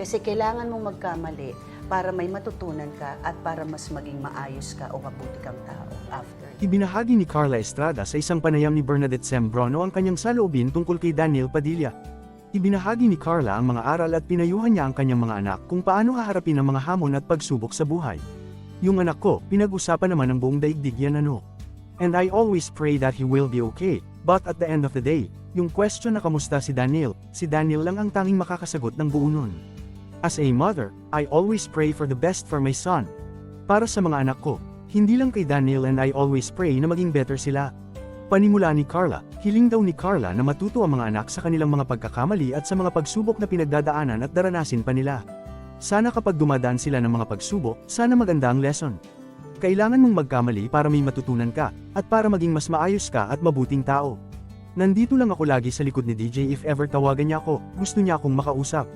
Kasi kailangan mong magkamali para may matutunan ka at para mas maging maayos ka o mabuti kang tao after. Ibinahagi ni Carla Estrada sa isang panayam ni Bernadette Sembrano ang kanyang saloobin tungkol kay Daniel Padilla. Ibinahagi ni Carla ang mga aral at pinayuhan niya ang kanyang mga anak kung paano haharapin ang mga hamon at pagsubok sa buhay. Yung anak ko, pinag-usapan naman ng buong daigdig yan ano. And I always pray that he will be okay, but at the end of the day, yung question na kamusta si Daniel lang ang tanging makakasagot ng buo nun. As a mother, I always pray for the best for my son. Para sa mga anak ko, hindi lang kay Daniel and I always pray na maging better sila. Panimula ni Carla, hiling daw ni Carla na matuto ang mga anak sa kanilang mga pagkakamali at sa mga pagsubok na pinagdadaanan at daranasin pa nila. Sana kapag dumadaan sila ng mga pagsubok, sana maganda ang lesson. Kailangan mong magkamali para may matutunan ka, at para maging mas maayos ka at mabuting tao. Nandito lang ako lagi sa likod ni DJ if ever tawagan niya ako, gusto niya akong makausap.